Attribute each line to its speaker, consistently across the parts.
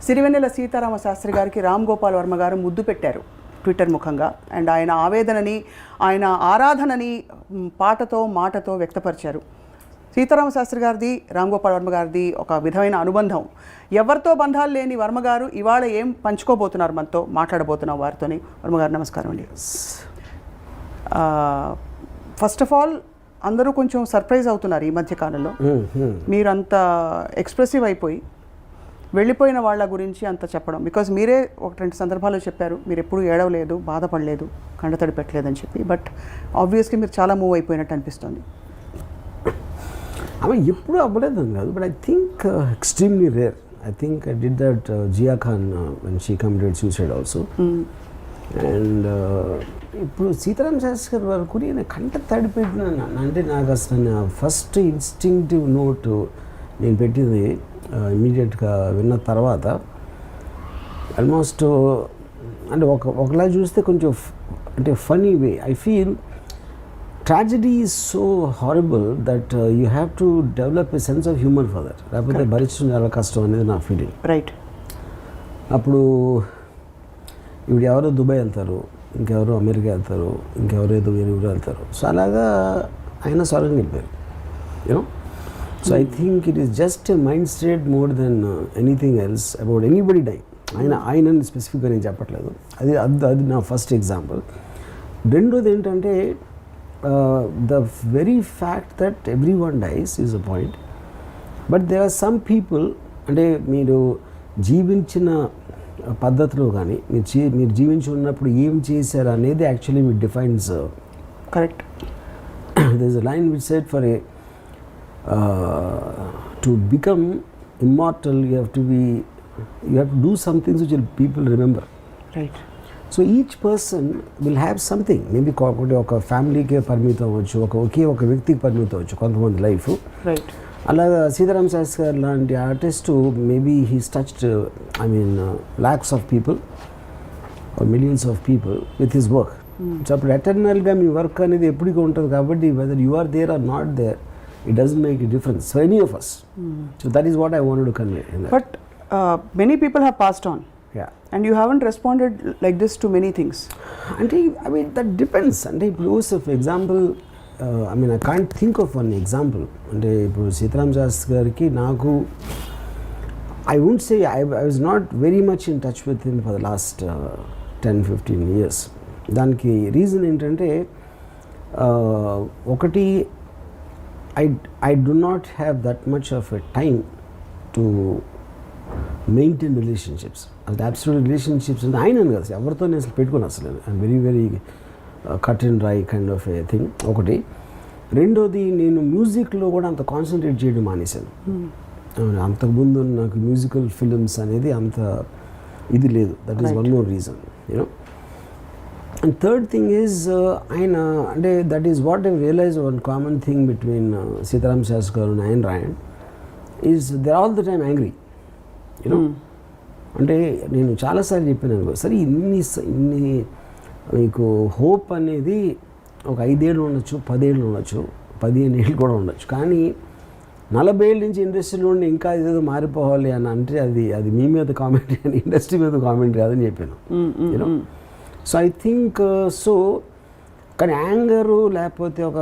Speaker 1: సిరివెన్నెల సీతారామ శాస్త్రి గారికి రామ్ గోపాల్ వర్మ గారు ముద్దు పెట్టారు ట్విట్టర్ ముఖంగా. అండ్ ఆయన ఆవేదనని, ఆయన ఆరాధనని పాటతో మాటతో వ్యక్తపరిచారు. సీతారామ శాస్త్రి గారిది, రామ్ గోపాల్ వర్మ గారిది ఒక విధమైన అనుబంధం. ఎవరితో బంధాలు లేని వర్మ గారు ఇవాళ ఏం పంచుకోబోతున్నారు మనతో, మాట్లాడబోతున్నాం వారితోని. వర్మ గారు నమస్కారం అండి. ఫస్ట్ ఆఫ్ ఆల్ అందరూ కొంచెం సర్ప్రైజ్ అవుతున్నారు ఈ మధ్య కాలంలో. మీరంత ఎక్స్ప్రెసివ్ అయిపోయి వెళ్ళిపోయిన వాళ్ళ గురించి అంత చెప్పడం. బికాజ్ మీరే ఒక 2 సందర్భాల్లో చెప్పారు మీరు ఎప్పుడు ఏడవలేదు, బాధపడలేదు, కండతడి పెట్టలేదని చెప్పి. బట్ ఆబ్వియస్లీ మీరు చాలా మూవ్ అయిపోయినట్టు అనిపిస్తుంది.
Speaker 2: ఆమె ఎప్పుడు అవ్వలేదని కాదు, but I think extremely rare. I think I did that Jiah Khan when she committed suicide also. And ఇప్పుడు సీతారామ శాస్త్రి గారి వరకు నేను కంట తడిపెట్టినాను. అంటే నాకు అసలు ఫస్ట్ ఇన్స్టింక్టివ్ నోట్ నేను పెట్టింది ఇమీడియట్గా విన్న తర్వాత ఆల్మోస్ట్ అంటే ఒకలా చూస్తే కొంచెం అంటే funny way. I feel tragedy is so horrible that you have to develop a sense of humour for that, లేకపోతే భరించడం చాలా కష్టం అనేది నా ఫీలింగ్.
Speaker 1: రైట్.
Speaker 2: అప్పుడు ఇప్పుడు ఎవరో దుబాయ్ వెళ్తారు, ఇంకెవరో అమెరికా వెళ్తారు, ఇంకెవరో ఏదో వేరే ఊరు వెళ్తారు. సో అలాగా ఆయన స్వర్గం వెళ్ళిపోయారు, you know. So I think it is just a mind state more than anything else about anybody die. ఆయనని స్పెసిఫిక్గా నేను చెప్పట్లేదు. అది నా ఫస్ట్ ఎగ్జాంపుల్. రెండోది ఏంటంటే the very fact that every one dies is a point, but there are some people, అంటే మీరు జీవించిన పద్ధతిలో కానీ మీరు జీవించి ఉన్నప్పుడు ఏం చేశారు అనేది actually what defines.
Speaker 1: Correct.
Speaker 2: There is a line which said for a to become immortal you have to do some things which people remember.
Speaker 1: Right.
Speaker 2: So each person will have something. Maybe ఒక ఫ్యామిలీకే పరిమితం అవ్వచ్చు, ఒక వ్యక్తికి పరిమితం అవ్వచ్చు కొంతమంది life.
Speaker 1: Right.
Speaker 2: అలాగా సీతారామ శాస్త్రి గారు లాంటి artist maybe he's touched lakhs of people or millions of people with his work. So అప్పుడు ఎటర్నల్గా మీ వర్క్ అనేది ఎప్పటికీ ఉంటుంది కాబట్టి whether you are there or not there, it doesn't make a difference for any of us. So that is what I wanted to convey in that.
Speaker 1: But many people have passed on.
Speaker 2: Yeah.
Speaker 1: And you haven't responded like this to many things.
Speaker 2: Ante I mean that depends. Ante for example, I mean I can't think of one example. Ante ipudu Seetharama Shastri gariki naaku, I won't say I was not very much in touch with him for the last 10-15 years. దానికి reason ఏంటంటే ఒకటి I do not have that much of a time to maintain relationships. As absolute relationships and I know కదా ఎవరితో నేను అసలు పెట్టుకుని అసలు I'm very cut and dry kind of a thing ఒకటి. రెండోది నేను మ్యూజిక్లో కూడా అంత కాన్సన్ట్రేట్ చేయడం మానేశాను. అంతకుముందు నాకు మ్యూజికల్ ఫిల్మ్స్ అనేది అంత ఇది లేదు. That is one more reason, you know. And third thing is aina ante that is what I realized, one common thing between Seetharama Shastri and Ayn Rand is they are all the time angry, you know. అంటే నేను చాలాసార్లు చెప్పాను సరే ఇన్ని మీకు hope అనేది ఒక 5 ఏళ్ళు ఉండొచ్చు, 10 ఏళ్ళు ఉండొచ్చు, 15 ఏళ్ళు కూడా ఉండొచ్చు, కానీ 40 ఏళ్ళ నుంచి ఇండస్ట్రీలో ఉండి ఇంకా ఏదో మారిపోవాలి అని అంటే అది మీ మీద కామెంటరీ అని ఇండస్ట్రీ మీద కామెంటరీ కాదని చెప్పాను, you know. So I think so కానీ యాంగరు లేకపోతే ఒక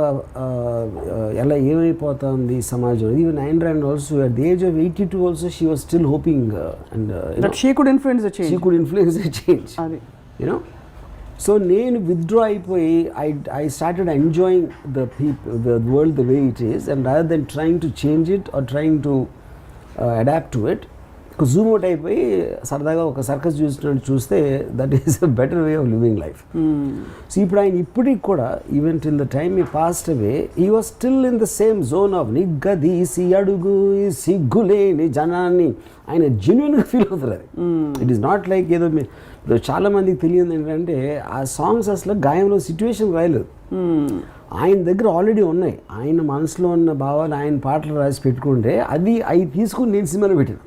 Speaker 2: ఎలా ఏమైపోతుంది సమాజం. Even Ayn Rand also at the age of 82 also she was still hoping and
Speaker 1: that she could influence the change,
Speaker 2: you know. So నేను విత్డ్రా అయిపోయి I started enjoying the world the way it is, and rather than trying to change it or trying to adapt to it. Zoom out అయిపోయి సరదాగా ఒక circus చూసినట్టు చూస్తే that is a better way of living life. So ఇప్పుడు ఆయన ఇప్పటికి కూడా even till the time he passed away he was still in the same zone of నిగ్గదీసి అడుగు సిగ్గులేని జనాన్ని ఆయన జెన్యున్గా ఫీల్ అవుతారు. అది ఇట్ ఈస్ నాట్ లైక్ ఏదో ఇప్పుడు చాలామందికి తెలియదు ఏంటంటే ఆ సాంగ్స్ అసలు గాయంలో సిచ్యువేషన్ రాయలేదు, ఆయన దగ్గర ఆల్రెడీ ఉన్నాయి. ఆయన మనసులో ఉన్న భావాలు ఆయన పాటలు రాసి పెట్టుకుంటే అవి తీసుకుని నేను సినిమాలో పెట్టాను.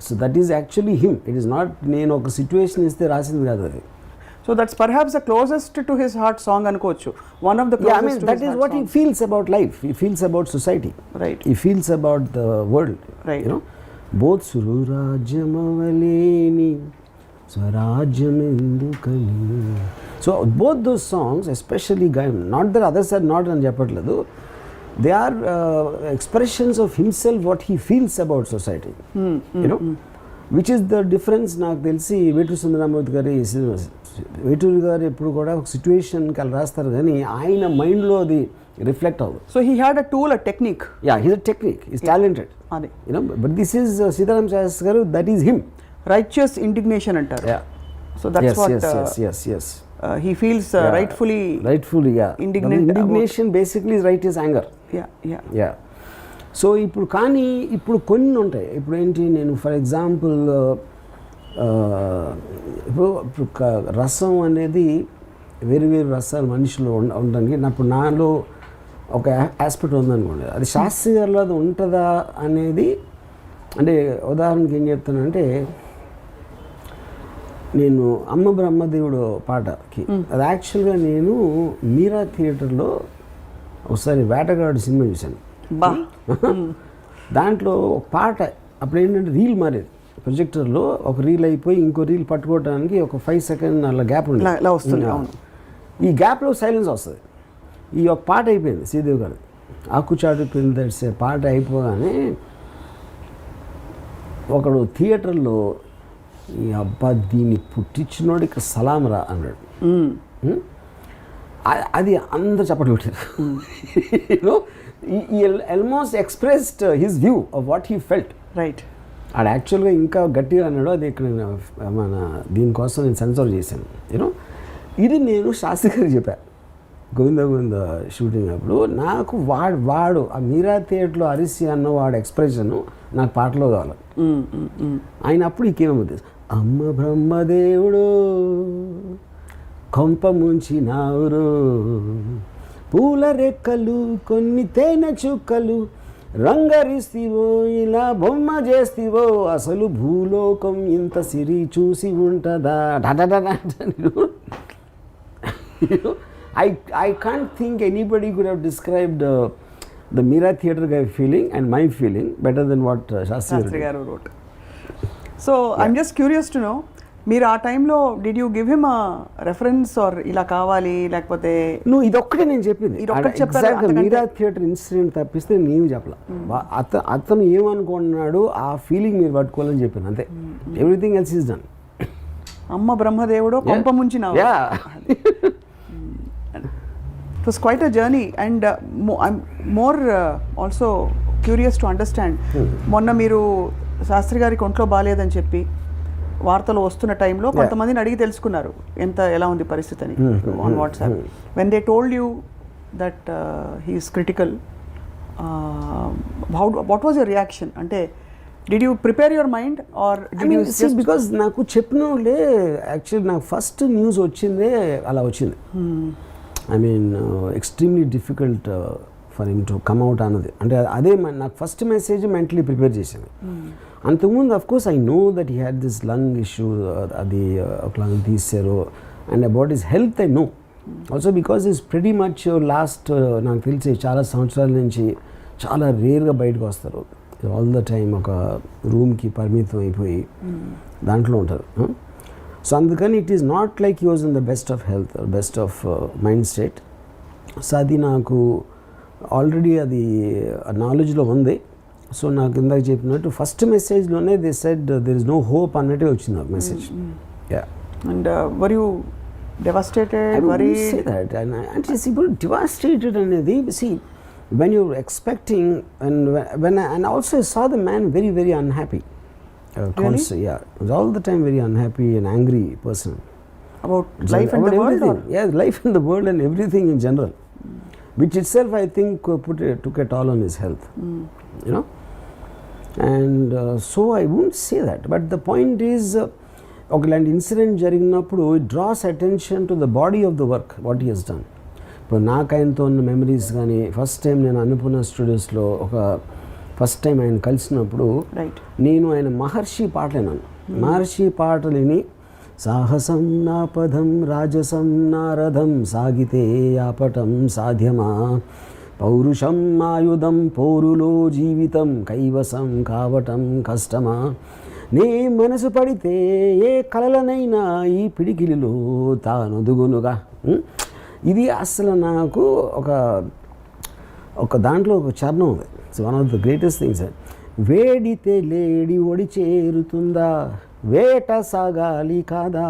Speaker 2: So that is actually him. It is not నేను ఒక సిచ్యువేషన్ ఇస్తే రాసింది కాదు అది.
Speaker 1: So that's perhaps the closest to his heart song అనుకోవచ్చు. One of the closest.
Speaker 2: Yeah, I mean, that is what he feels about life. He feels about society.
Speaker 1: Right.
Speaker 2: He feels about the world.
Speaker 1: Right.
Speaker 2: You know. Both సురాజ్యమవలేని స్వరాజ్యం ఎందుకని. So both those songs especially not the others are not అని చెప్పట్లేదు, they are expressions of himself what he feels about society, you know, which is the difference. నాకు తెలిసి వేటూరి సుందరరామూర్తి వేటూరి గారు ఎప్పుడు కూడా ఒక సిచ్యువేషన్కి అలా రాస్తారు కానీ ఆయన మైండ్లో అది రిఫ్లెక్ట్ అవ్వదు.
Speaker 1: So he had a tool, a technique.
Speaker 2: Yeah, he's a technique, he's talented, you know, but this is Sitarama Sastri garu, that is him.
Speaker 1: Righteous indignation అంటారు. So that's what he feels rightfully
Speaker 2: yeah,
Speaker 1: indignant.
Speaker 2: Indignation basically is righteous anger. Yeah. So ఇప్పుడు కానీ ఇప్పుడు కొన్ని ఉంటాయి. ఇప్పుడు ఏంటి, నేను for example ఇప్పుడు రసం అనేది వేరు వేరు రసాలు మనుషులు ఉండడానికి ఇప్పుడు నాలో ఒక ఆస్పెక్ట్ ఉందనుకోండి, అది శాస్త్రి గారిలో అది ఉంటుందా అనేది. అంటే ఉదాహరణకి ఏం చెప్తానంటే, నేను అమ్మ బ్రహ్మదేవుడు పాటకి అది యాక్చువల్గా నేను మీరా థియేటర్లో ఒకసారి వేటగాడు సినిమా చూశాను. దాంట్లో ఒక పాట అప్పుడు ఏంటంటే రీల్ మారేది, ప్రొజెక్టర్లో ఒక రీల్ అయిపోయి ఇంకో రీల్ పట్టుకోవడానికి ఒక 5 సెకండ్ అలా గ్యాప్
Speaker 1: వస్తుంది.
Speaker 2: ఈ గ్యాప్లో సైలెన్స్ వస్తుంది. ఈ ఒక పాట అయిపోయింది శ్రీదేవి గారు, ఆకుచాటు పిందర్సే పాట అయిపోగానే ఒకడు థియేటర్లో, ఈ అబ్బా దీన్ని పుట్టించినోడికి సలాం రా అన్నాడు. అది అందరు చప్పట్లు పెట్టారు. he almost expressed his view of what he felt.
Speaker 1: Right.
Speaker 2: అది యాక్చువల్గా ఇంకా గట్టిగా అన్నాడు. అది ఇక్కడ మన దీనికోసం నేను సెన్సార్ చేశాను, యూనో. ఇది నేను శాస్త్రి గారికి చెప్పాను గోవింద షూటింగ్ అప్పుడు. నాకు వాడు ఆ మీరా థియేటర్లో అరిసి అన్న వాడు ఎక్స్ప్రెషన్ నాకు పాటలో కావాలి. ఆయన అప్పుడు ఈ కేమవుతుంది, అమ్మ బ్రహ్మదేవుడు కొంప ముంచినావురు, పూల రెక్కలు కొన్ని తేనె చుక్కలు రంగరిస్తివో ఇలా బొమ్మ చేస్తివో, అసలు భూలోకం ఇంత సిరి చూసి ఉంటుందా. I can't think anybody could have described the Meera Theatre guy feeling and my feeling better than what Shastri
Speaker 1: Garu wrote. So yeah. I'm just curious to know, మీరు ఆ టైంలో did you give him a reference or ఇలా కావాలి లేకపోతే
Speaker 2: నువ్వు ఇదొక్కటే నేను చెప్పింది. ఎగ్జాక్ట్గా మీరా థియేటర్ ఇన్సిడెంట్ తప్పిస్తే నేను చెప్పలా. అతను ఏమనుకున్నాడు ఆ ఫీలింగ్ మీరు పట్టుకోవాలని చెప్పాను అంతే. Everything else is done.
Speaker 1: అమ్మ బ్రహ్మదేవుడు కొంప ముంచిన. It was quite a journey and I'm more also curious to understand. మొన్న మీరు శాస్త్రి గారికి ఒంట్లో బాగాలేదని చెప్పి వార్తలు వస్తున్న టైంలో కొంతమందిని అడిగి తెలుసుకున్నారు ఎలా ఉంది పరిస్థితి అని on WhatsApp. When they told you that he is critical, what was your reaction? అంటే did you prepare your mind or did you just
Speaker 2: because నాకు చెప్పిన వాళ్ళే యాక్చువల్లీ నాకు ఫస్ట్ న్యూస్ వచ్చిందే అలా వచ్చింది. I mean extremely difficult for him to come out అన్నది. అంటే అదే నాకు ఫస్ట్ మెసేజ్ మెంటలీ ప్రిపేర్ చేసింది. అంతకుముందు of course I know that he had this lung issue, అది ఒక లంగ్ తీసారు, and about his health I know also because is pretty much last నాకు తెలిసి చాలా సంవత్సరాల నుంచి చాలా రేర్గా బయటకు వస్తారు. ఆల్ ద టైమ్ ఒక రూమ్కి పరిమితం అయిపోయి దాంట్లో ఉంటారు. సో అందుకని it is not like he was in the best of health, best of mind state. So అది నాకు ఆల్రెడీ అది నాలెడ్జ్లో ఉంది. సో నాకు ఇందాక చెప్పినట్టు ఫస్ట్ మెసేజ్లోనే they said there is no hope అన్నట్టే వచ్చింది నాకు మెసేజ్.
Speaker 1: And were you devastated?
Speaker 2: అంటే ఇప్పుడు డివాస్టేటెడ్ అనేది see when you're expecting and also I saw the man very very unhappy.
Speaker 1: Really?
Speaker 2: Yeah, he was all the time very unhappy and angry person
Speaker 1: about life and the world.
Speaker 2: Yeah, life and the world and everything in general, which itself I think took a toll on his health. You know, and so I wouldn't say that, but the point is ఒకలాంటి incident జరిగినప్పుడు it draws attention to the body of the work what he has done. ఇప్పుడు నాకు ఆయనతో ఉన్న memories కానీ first time నేను Annapurna స్టూడియోస్లో first time ఆయన కలిసినప్పుడు నేను ఆయన మహర్షి పాట విన్నాను. మహర్షి పాటలు విని సాహసం నా పదం రాజసం నారథం సాగితే ఆపటం సాధ్యమా పౌరుషం ఆయుధం పోరులో జీవితం కైవసం కావటం కష్టమా నే మనసు పడితే ఏ కలలనైనా ఈ పిడికిలిలో తానొదుగునుగా. ఇది అసలు నాకు ఒక దాంట్లో ఒక చరణం ఉంది. It's one of the greatest things. వేడితే లేడి ఒడి చేరుతుందా వేట సాగాలి కాదా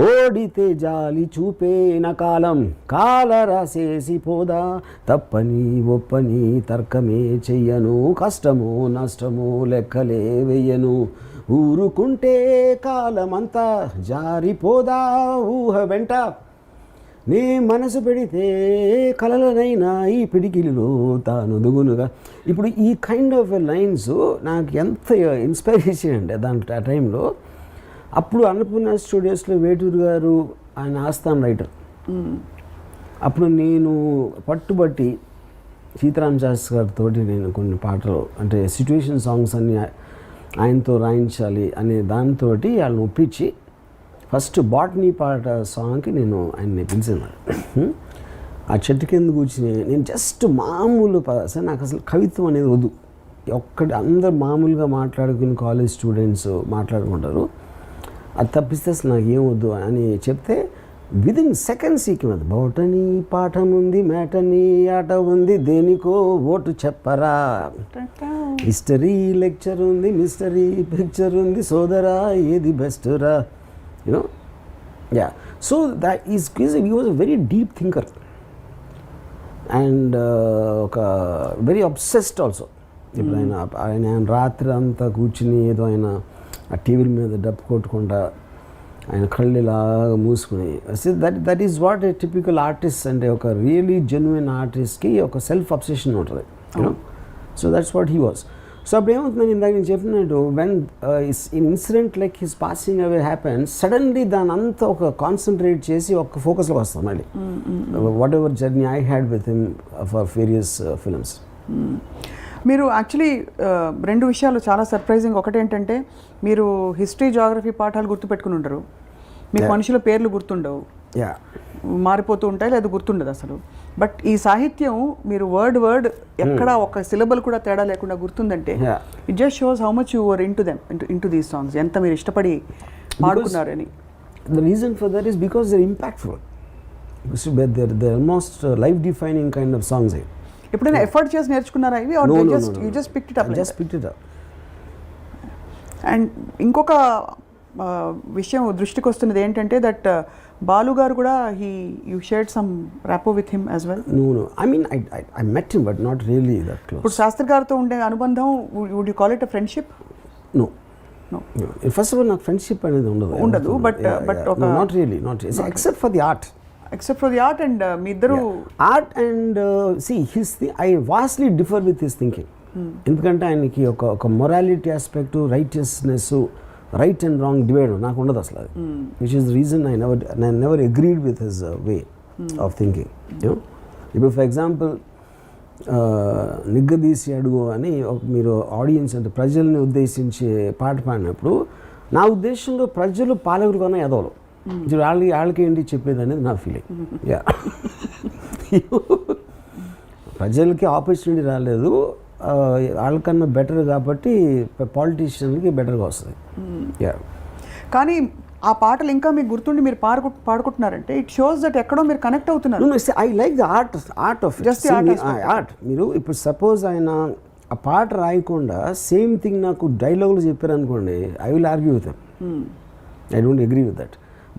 Speaker 2: ఓడితే జాలి చూపేన కాలం కాల రాసేసి పోదా తప్పని ఒప్పని తర్కమే చెయ్యను కష్టమో నష్టమో లెక్కలే వెయ్యను ఊరుకుంటే కాలమంతా జారిపోదా ఊహ వెంట నీ మనసు పెడితే కలలనైనా ఈ పిడికిలిలో తానొదుగునుగా. ఇప్పుడు ఈ కైండ్ ఆఫ్ లైన్స్ నాకు ఎంత ఇన్స్పైరేషన్ అండి దాంట్లో ఆ టైంలో. అప్పుడు అన్నపూర్ణ స్టూడియోస్లో వేటూరు గారు ఆయన ఆస్థాన్ రైటర్. అప్పుడు నేను పట్టుబట్టి సీతారామ శాస్త్రి గారితో నేను కొన్ని పాటలు అంటే సిచ్యువేషన్ సాంగ్స్ అన్నీ ఆయనతో రాయించాలి అనే దాంతో వాళ్ళని ఒప్పించి ఫస్ట్ బాటనీ పాట సాంగ్కి నేను ఆయన్ని పిలిచాను. ఆ చెట్టు కింద కూర్చుని నేను జస్ట్ మామూలు సార్ నాకు అసలు కవిత్వం అనేది వద్దు. అందరు మామూలుగా మాట్లాడుకుని కాలేజ్ స్టూడెంట్స్ మాట్లాడుకుంటారు, అది తప్పిస్తే అసలు నాకు ఏం వద్దు అని చెప్తే విదిన్ సెకండ్స్ ఈకి బౌటనీ పాఠం ఉంది మేటనీ ఆట ఉంది దేనికో ఓటు చెప్పరా హిస్టరీ లెక్చర్ ఉంది మిస్టరీ పిక్చర్ ఉంది సోదరా ఏది బెస్ట్ రా you know. Yeah so that is he was a very deep thinker and ఒక వెరీ అబ్సెస్డ్ ఆల్సో. ఇప్పుడు ఆయన రాత్రి అంతా కూర్చుని ఏదో ఆయన ఆ టీవీల మీద డబ్బు కొట్టుకుంటా ఆయన కళ్ళు ఇలాగా మూసుకుని that is what a typical artist అంటే ఒక రియలీ జెన్యున్ ఆర్టిస్ట్కి ఒక సెల్ఫ్ అబ్సెషన్ ఉంటుంది you know. So that's what he was. So అప్పుడు ఏమవుతుందని ఇందాక నేను చెప్పినట్టు when incident like his passing away happens suddenly దాని అంతా ఒక కాన్సన్ట్రేట్ చేసి ఒక ఫోకస్లో వస్తాం మళ్ళీ what ever journey I had with him for various films.
Speaker 1: మీరు యాక్చువల్లీ రెండు విషయాలు చాలా సర్ప్రైజింగ్. ఒకటేంటంటే మీరు హిస్టరీ జాగ్రఫీ పాఠాలు గుర్తుపెట్టుకుని ఉండరు, మీకు మనుషుల పేర్లు గుర్తుండవు, మారిపోతూ ఉంటాయి లేదా గుర్తుండదు అసలు. బట్ ఈ సాహిత్యం మీరు వర్డ్ ఎక్కడ ఒక సిలబల్ కూడా తేడా లేకుండా గుర్తుందంటే it just shows how much you were into these songs, ఎంత మీరు ఇష్టపడి పాడుకున్నారని.
Speaker 2: The reason for that is because they impactful, they almost life defining kind of songs.
Speaker 1: ఎప్పుడైనా ఎఫర్ట్ చేసి నేర్చుకున్నారా ఇవి are you just picked it up? And ఇంకొక విషయం దృష్టికి వస్తున్నది ఏంటంటే దట్ బాలు గారు కూడా you shared some rapport with him as well.
Speaker 2: No, I mean I met him but not really that close.
Speaker 1: ఇప్పుడు శాస్త్రి గారితో ఉండే అనుబంధం would you call it a friendship?
Speaker 2: No. First of all నాకు ఫ్రెండ్షిప్ అనేది ఉండదు
Speaker 1: but
Speaker 2: not really except for the art.
Speaker 1: And మీ ఇద్దరు
Speaker 2: art and see I vastly differ with his thinking. ఎందుకంటే ఆయనకి ఒక morality aspect righteousness right and wrong divide నాకు ఉండదు అసలు అది, which is the reason I never agreed with his way of thinking you know. ఇప్పుడు ఫర్ ఎగ్జాంపుల్ నిగ్గదీసి అడుగు అని మీరు ఆడియన్స్ అంటే ప్రజల్ని ఉద్దేశించి పాట పాడినప్పుడు నా ఉద్దేశంలో ప్రజలు పాలకులు కన్నా ఎదవలు, వాళ్ళకి ఏంటి చెప్పేది అనేది నా ఫీలింగ్. యా ప్రజలకి ఆపర్చునిటీ రాలేదు, వాళ్ళకన్నా బెటర్ కాబట్టి పాలిటీషియన్కి బెటర్గా వస్తుంది. యా
Speaker 1: కానీ ఆ పాటలు ఇంకా మీకు గుర్తుండి మీరు పాడుకుంటున్నారంటే ఇట్ షోస్ దట్ ఎక్కడో మీరు కనెక్ట్ అవుతున్నారు.
Speaker 2: I like the art of just art. మీరు ఇప్పుడు సపోజ్ ఆయన ఆ పాట రాయకుండా సేమ్ థింగ్ నాకు డైలాగులు చెప్పారనుకోండి, I will argue with them, I don't agree with that.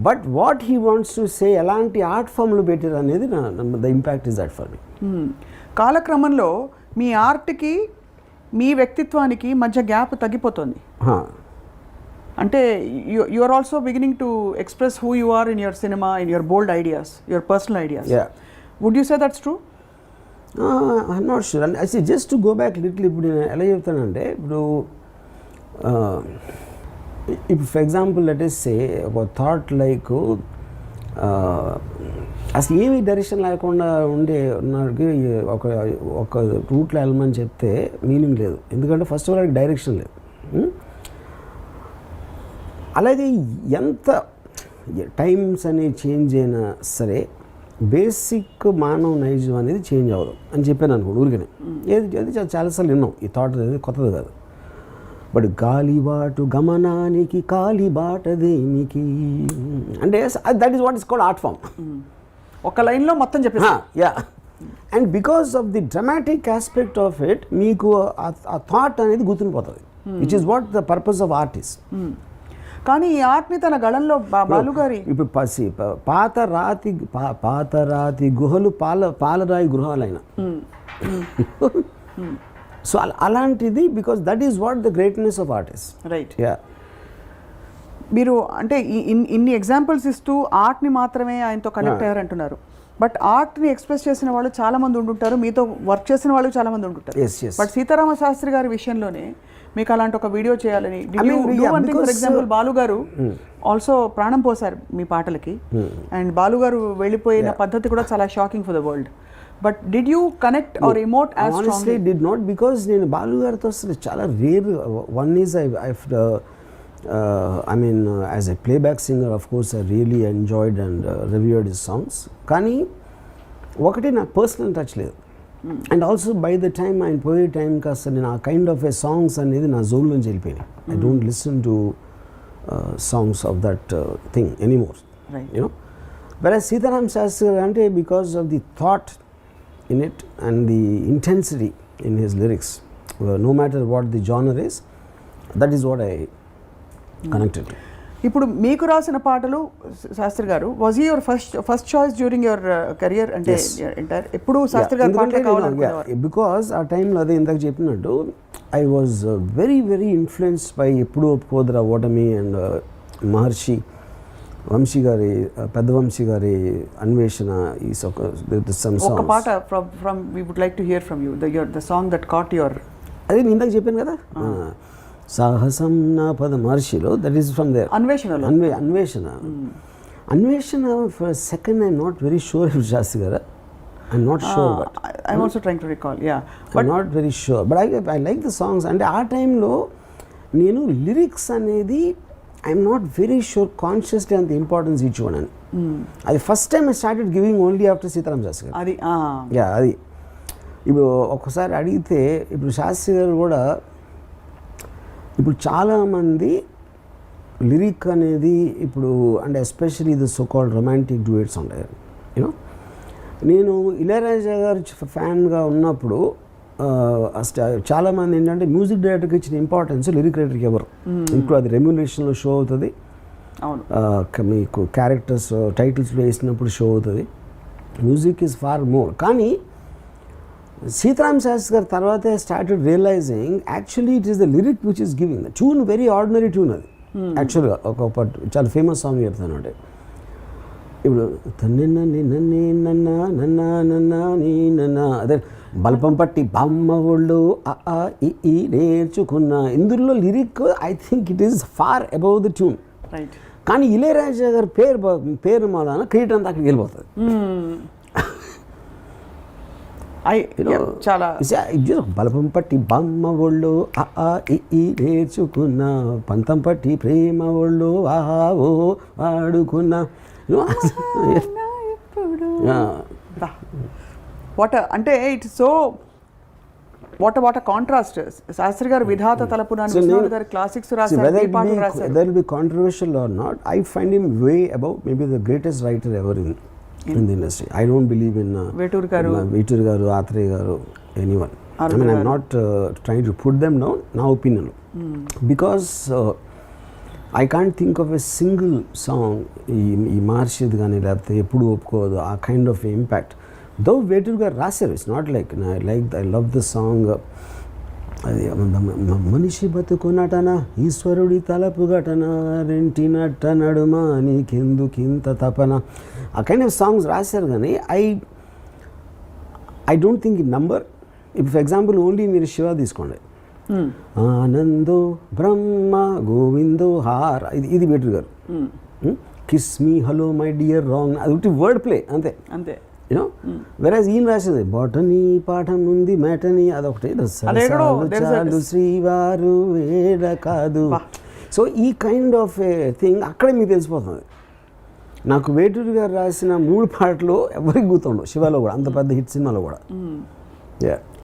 Speaker 2: But what he wants to say ఎలాంటి ఆర్ట్ ఫామ్లో పెట్టారు అనేది the impact is that for me.
Speaker 1: కాలక్రమంలో మీ ఆర్ట్కి మీ వ్యక్తిత్వానికి మధ్య గ్యాప్ తగ్గిపోతుంది. అంటే you are also beginning to express who you are in your cinema, in your bold ideas, your personal ideas. Would you say that's true?
Speaker 2: I'm not sure. And I just to go back little, ఇప్పుడు నేను ఎలా చెప్తానంటే ఇప్పుడు for example let us సే ఒక thought like అసలు ఏమీ direction లేకుండా ఉన్నకి ఒక రూట్లో వెళ్ళమని చెప్తే మీనింగ్ లేదు, ఎందుకంటే ఫస్ట్ ఆఫ్ ఆల్ డైరెక్షన్ లేదు. అలాగే ఎంత టైమ్స్ అనేవి చేంజ్ అయినా సరే బేసిక్ మానవ నైజం అనేది చేంజ్ అవ్వదు అని చెప్పాను అనుకోండి ఊరికనే. ఏది చాలాసార్లు విన్నాం, ఈ థాట్ అనేది కొత్తది కాదు. బట్ గాలిబాటు గమనానికి కాలిబాట దేనికి అంటే that is what is called art form.
Speaker 1: ఒక లైన్లో మొత్తం చెప్పేసి
Speaker 2: yeah. And because of the dramatic aspect of it మీకు ఆ థాట్ అనేది గుర్తుండిపోతుంది, which is what the purpose of art is.
Speaker 1: కానీ ఈ ఆర్ట్ని తన గళంలో బాలుగారి
Speaker 2: ఇప్పుడు పాత రాతి గుహలు పాలరాయి గృహాలైన సో అలాంటిది, because that is what the greatness of artist.
Speaker 1: Right.
Speaker 2: Yeah.
Speaker 1: మీరు అంటే ఇన్ని ఎగ్జాంపుల్స్ ఇస్తూ ఆర్ట్ని మాత్రమే ఆయనతో కనెక్ట్ అయ్యారంటున్నారు. బట్ ఆర్ట్ని ఎక్స్ప్రెస్ చేసిన వాళ్ళు చాలా మంది ఉంటుంటారు, మీతో వర్క్ చేసిన వాళ్ళు చాలా మంది ఉంటుంటారు. బట్ సీతారామ శాస్త్రి గారి విషయంలోనే మీకు అలాంటి ఒక వీడియో చేయాలని, ఫర్ ఎగ్జాంపుల్ బాలు గారు ఆల్సో ప్రాణం పోసారు మీ పాటలకి, అండ్ బాలు గారు వెళ్ళిపోయిన పద్ధతి కూడా చాలా shocking for the world. But did you connect or emote as strongly?
Speaker 2: Did not, because నేను బాలు గారితో అసలు చాలా rare. One is I mean, as a playback singer, of course, I really enjoyed and revered his songs. కానీ ఒకటి నాకు personal touch లేదు. And also by the time ఆయన పోయే టైంకి అసలు నేను ఆ కైండ్ ఆఫ్ ఏ సాంగ్స్ అనేది నా జోన్ నుంచి వెళ్ళిపోయినాయి. I don't listen to songs of that thing anymore, you know. Versus Sitaram Sastry garu అంటే because of the thought in it and the intensity in his lyrics, no matter what the genre is, that is what I connected.
Speaker 1: ఇప్పుడు మీకు రాసిన పాటలు Sastri garu, was your first choice during your career? అంటే entire ఎప్పుడు శాస్త్రి గారు పాటలు కావాలనుకునేవారు?
Speaker 2: Because ఆ టైంలో అదే ఇందాక చెప్పినట్టు I was very very influenced by ఎప్పుడు ఒప్పుకోదరా ఓటమి అండ్ మహర్షి వంశీ గారి, పెద్ద వంశీ గారి అన్వేషణ. ఈ
Speaker 1: ఒక పాట from we would like to hear from you, the song that caught your.
Speaker 2: అదే నేను ఇందాక చెప్పాను కదా, సాహసం నా పద మహర్షిలో, that is from there. Anveshana for second I'm not very sure if Sastri garu, I'm not sure, but
Speaker 1: I'm also trying to recall. Yeah,
Speaker 2: but not very sure, but I like the songs. అంటే ఆ టైంలో నేను లిరిక్స్ అనేది I'm not very sure consciously అంత importance ఇచ్చుకోండి. అది first time I started giving only after Seetharam Sastry garu.
Speaker 1: అది
Speaker 2: yeah, అది ఇప్పుడు ఒక్కసారి అడిగితే, ఇప్పుడు శాస్త్రి గారు కూడా ఇప్పుడు చాలామంది లిరిక్ అనేది ఇప్పుడు అంటే ఎస్పెషలీ ఇది సో కాల్డ్ రొమాంటిక్ డ్యూయట్స్ ఉంటాయి, యూనో. నేను ఇళయరాజా గారు ఫ్యాన్గా ఉన్నప్పుడు చాలామంది ఏంటంటే మ్యూజిక్ డైరెక్టర్కి ఇచ్చిన ఇంపార్టెన్స్ లిరిక్ రైటర్కి ఎవరు. ఇప్పుడు అది రెమ్యులేషన్లో షో అవుతుంది, మీకు క్యారెక్టర్స్ టైటిల్స్లో వేసినప్పుడు షో అవుతుంది, మ్యూజిక్ ఈజ్ ఫార్ మోర్. కానీ సీతారాం శాస్త్రి గారు తర్వాత started realizing actually it is the lyric which is giving the tune, very ordinary tune అది. యాక్చువల్గా ఒక చాలా ఫేమస్ సాంగ్ చెప్తాను అంటే, ఇప్పుడు అదే బల్పం పట్టి బామ్మ ఒళ్ళు ఈ నేర్చుకున్న, ఇందులో lyric I think it is far above the tune. కానీ ఇళయరాజా గారు పేరు మాదాన క్రియేట్ అంతా అక్కడికి వెళ్ళిపోతుంది.
Speaker 1: చాలా
Speaker 2: బలపం పట్టి బామ్మ ఒళ్ళు ఈ నేర్చుకున్న, పంతం పట్టి ప్రేమ ఒళ్ళు ఓ ఆడుకున్న.
Speaker 1: వాట్ అంటే it's so what contrast. Sastri garu విధాత తలపున గారు క్లాసిక్స్ రాశారు.
Speaker 2: Whether it be controversial or not, I find him way above, maybe the greatest writer ever in the industry. I don't believe in
Speaker 1: Vetur
Speaker 2: garu, Atre garu, anyone. I mean, I'm not trying to put them down, na opinion. Because I can't think of a single song ఈ మార్షిద్ కానీ లేకపోతే ఎప్పుడు ఒప్పుకోదు ఆ kind of impact. దో వేటూర్ గారు రాశారు, it's not like I love the song. అది మనిషి బతుకునటన ఈశ్వరుడి తలపు ఘటన రెంటినట్ట నడుమ నీకెందుకింత తపన, ఆ కైండ్ ఆఫ్ సాంగ్స్ రాశారు. కానీ I don't think in number. ఇప్పుడు ఫర్ ఎగ్జాంపుల్ ఓన్లీ మీరు శివ తీసుకోండి, ఆనందో బ్రహ్మ గోవిందో హార్, ఇది వేటూర్ గారు. Kiss me hello my dear wrong, అది ఒకటి వర్డ్ ప్లే అంతే అంతే, యూనో. వెరాజ్ ఈయన రాసింది బొటనీ పాఠం ఉంది మేటని, అదొకటి చాలు శ్రీవారు వేడ కాదు. సో ఈ కైండ్ ఆఫ్ ఏ థింగ్ అక్కడే మీకు తెలిసిపోతుంది. నాకు వేటూరి గారు రాసిన 3 పాటలు ఎవరికి గుర్తుండవు, శివలో కూడా అంత పెద్ద హిట్ సినిమాలో కూడా.